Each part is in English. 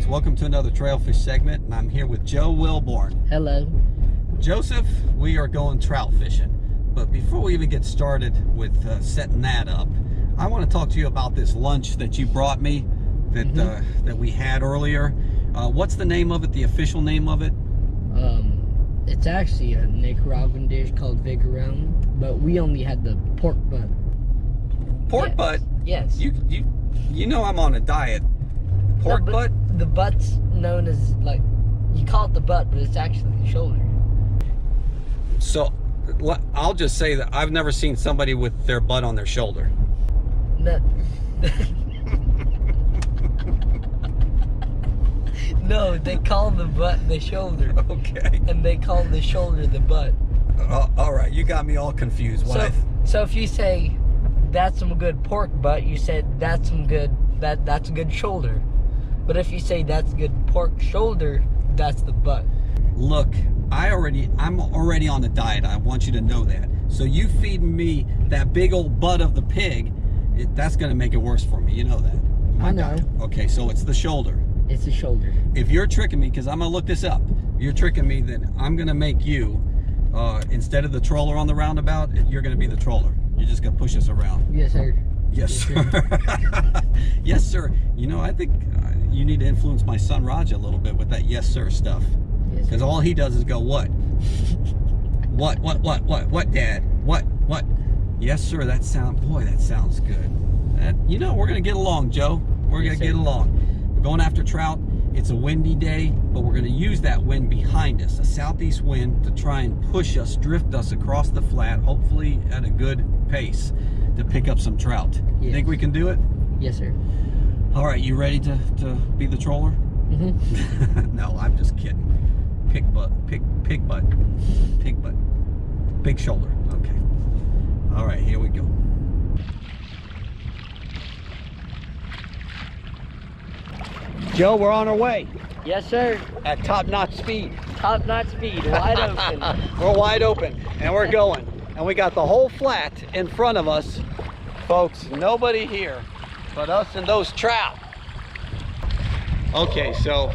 folks, welcome to another Trailfish segment, and I'm here with Joe Welbourn. Hello. Joseph, we are going trout fishing, but before we even get started with setting that up, I want to talk to you about this lunch that you brought me that that we had earlier. What's the name of it, the official name of it? It's actually a Nicaraguan dish called Vigorone, but we only had the pork butt. Pork butt? Yes. You know I'm on a diet. Pork butt? The butt's known as, like, you call it the butt, but it's actually the shoulder. So, I'll just say that I've never seen somebody with their butt on their shoulder. No. No, they call the butt the shoulder. Okay. And they call the shoulder the butt. All right, you got me all confused. So if you say, that's some good pork butt, you said that's some good, that's a good shoulder. But if you say that's good pork shoulder, that's the butt. Look, I'm already on a diet. I want you to know that. So you feeding me that big old butt of the pig, that's gonna make it worse for me. You know that. I know. Okay, so it's the shoulder. It's the shoulder. If you're tricking me, because I'm gonna look this up, if you're tricking me, then I'm gonna make you, instead of the troller on the roundabout, you're gonna be the troller. You're just gonna push us around. Yes, sir. Yes, sir. Yes, sir. You know, I think you need to influence my son Raja a little bit with that yes, sir stuff. Because all he does is go, what? What, Dad? What? Yes, sir, that sounds good. You know, we're going to get along, Joe. We're going to get along. We're going after trout. It's a windy day, but we're going to use that wind behind us, a southeast wind, to try and push us, drift us across the flat, hopefully at a good pace, to pick up some trout. You think we can do it? Yes, sir. All right, you ready to be the troller? Mm-hmm. No, I'm just kidding. Pig butt. Big shoulder. Okay. All right, here we go. Joe, we're on our way. Yes, sir. At top-notch speed. Top-notch speed, wide open. We're wide open, and we're going. And we got the whole flat in front of us. Folks, nobody here but us and those trout. Okay, so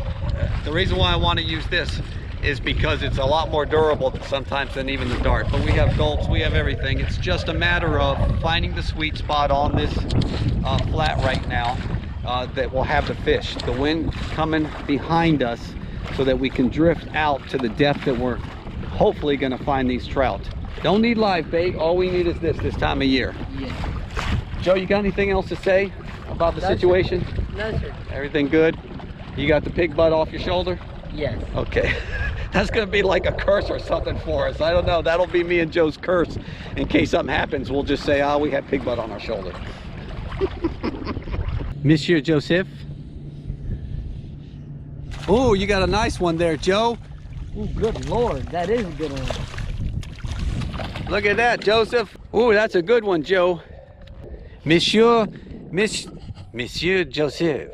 the reason why I want to use this is because it's a lot more durable sometimes than even the dart. But we have gulps, we have everything. It's just a matter of finding the sweet spot on this flat right now that will have the fish. The wind coming behind us so that we can drift out to the depth that we're hopefully going to find these trout. Don't need live bait. All we need is this time of year. Yeah. Joe, you got anything else to say about the situation? No, sir. Everything good? You got the pig butt off your shoulder? Yes. Okay. That's going to be like a curse or something for us. I don't know. That'll be me and Joe's curse. In case something happens, we'll just say, we had pig butt on our shoulder. Monsieur Joseph. Oh, you got a nice one there, Joe. Oh, good Lord. That is a good one. Look at that, Joseph. Oh, that's a good one, Joe. Monsieur Joseph.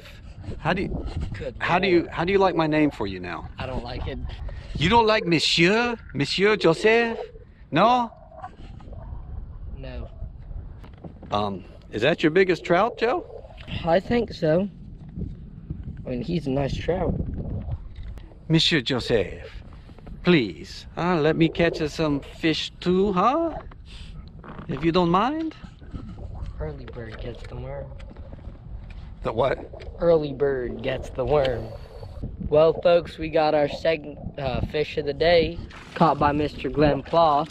How do you like my name for you now? I don't like it. You don't like Monsieur Joseph? No? No. Is that your biggest trout, Joe? I think so. I mean, he's a nice trout. Monsieur Joseph, please, let me catch some fish too, huh? If you don't mind. Early bird gets the worm. The what? Early bird gets the worm. Well, folks, we got our second fish of the day, caught by Mr. Glen Pla.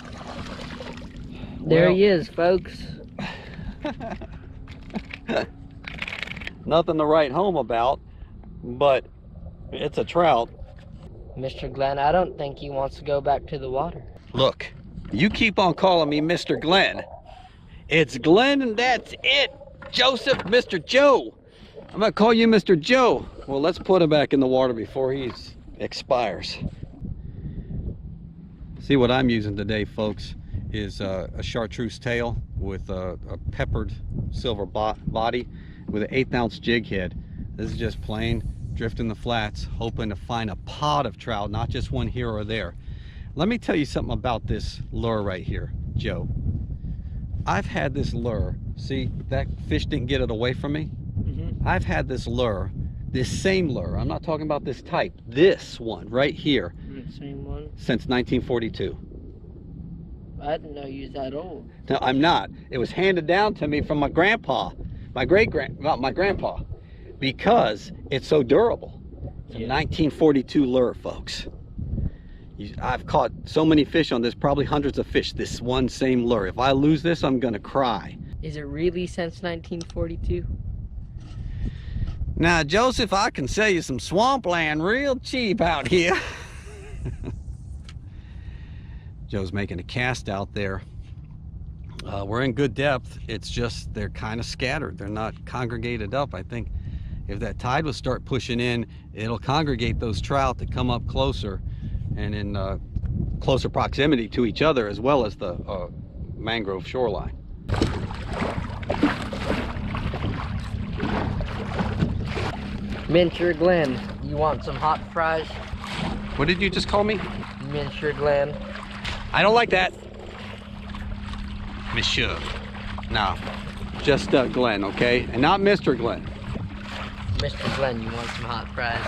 There he is, folks. Nothing to write home about, but it's a trout. Mr. Glen, I don't think he wants to go back to the water. Look, you keep on calling me Mr. Glen. It's Glen and that's it. Joseph, Mr. Joe. I'm gonna call you Mr. Joe. Well, let's put him back in the water before he expires. See, what I'm using today, folks, is a chartreuse tail with a peppered silver body with an 1/8 ounce jig head. This is just plain drifting the flats, hoping to find a pod of trout, not just one here or there. Let me tell you something about this lure right here, Joe. I've had this lure, see, that fish didn't get it away from me. I've had this lure This same lure. I'm not talking about this type. This one right here. Same one. Since 1942. I didn't know you was that old. No, I'm not. It was handed down to me from my grandpa, my grandpa, because it's so durable. It's a 1942 lure, folks. I've caught so many fish on this, probably hundreds of fish, this one same lure. If I lose this, I'm gonna cry. Is it really since 1942? Now, Joseph, I can sell you some swampland real cheap out here. Joe's making a cast out there. We're in good depth. It's just they're kind of scattered. They're not congregated up. I think if that tide will start pushing in, it'll congregate those trout that come up closer and in closer proximity to each other, as well as the mangrove shoreline. Miniature Glen, you want some hot fries? What did you just call me? Miniature Glen. I don't like that. Monsieur. No, just Glen, okay? And not Mr. Glen. Mr. Glen, you want some hot fries?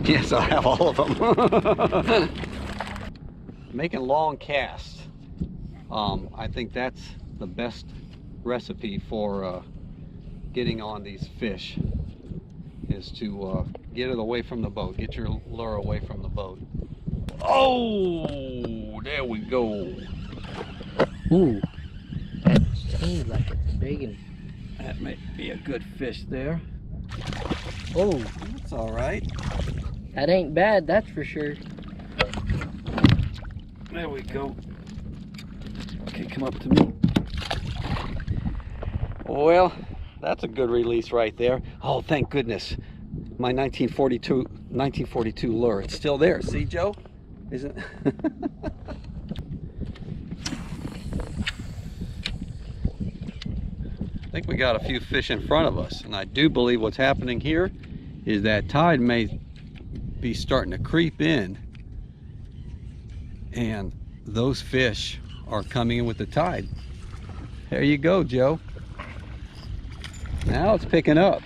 Yes, I have all of them. Making long casts. I think that's the best recipe for getting on these fish, is to get it away from the boat. Get your lure away from the boat. Oh, there we go. Ooh, that seems like it's big and... That may be a good fish there. Oh, That's all right. that ain't bad, that's for sure. There we go. Okay, come up to me. Well, that's a good release right there. Oh, thank goodness. My 1942 lure. It's still there. See, Joe? Isn't it? I think we got a few fish in front of us, and I do believe what's happening here is that tide may be starting to creep in, and those fish are coming in with the tide. There you go, Joe. Now it's picking up.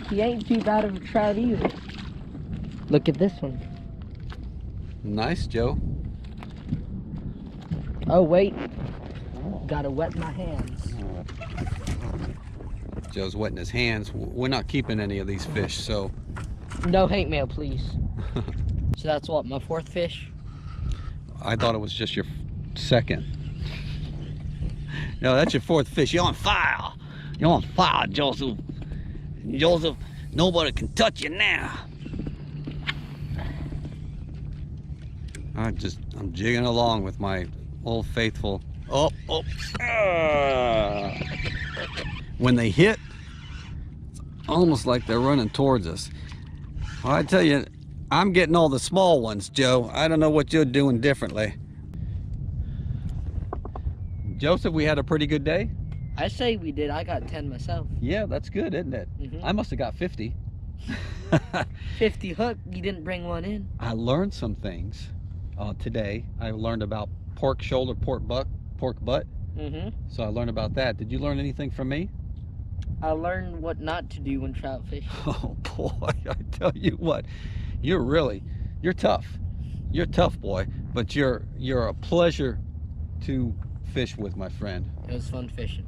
He ain't too bad of a trout either. Look at this one. Nice, Joe. Oh, wait. Gotta wet my hands. Joe's wetting his hands. We're not keeping any of these fish, so. No hate mail, please. So that's what, my fourth fish? I thought it was just your second. No, that's your fourth fish. You're on fire. You're on fire, Joseph. Joseph, nobody can touch you now. I'm jigging along with my old faithful. When they hit, it's almost like they're running towards us. Well, I tell you, I'm getting all the small ones, Joe. I don't know what you're doing differently. Joseph, we had a pretty good day. I say we did. I got 10 myself. Yeah, that's good, isn't it? I must have got 50. 50 hook. You didn't bring one in. I learned some things today. I learned about pork shoulder, pork butt. So I learned about that. Did you learn anything from me? I learned what not to do when trout fishing. Oh boy, I tell you what, you're tough. You're tough, boy, but you're a pleasure to fish with, my friend. It was fun fishing.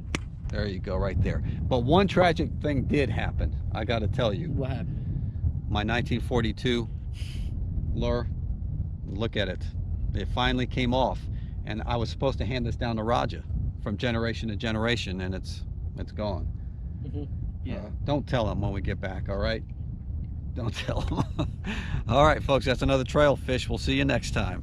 There you go, right there. But one tragic thing did happen. I got to tell you. What happened? My 1942 lure, look at it. It finally came off, and I was supposed to hand this down to Raja from generation to generation, and it's gone. Yeah. Don't tell him when we get back, all right? Don't tell him. All right, folks, that's another trail fish. We'll see you next time.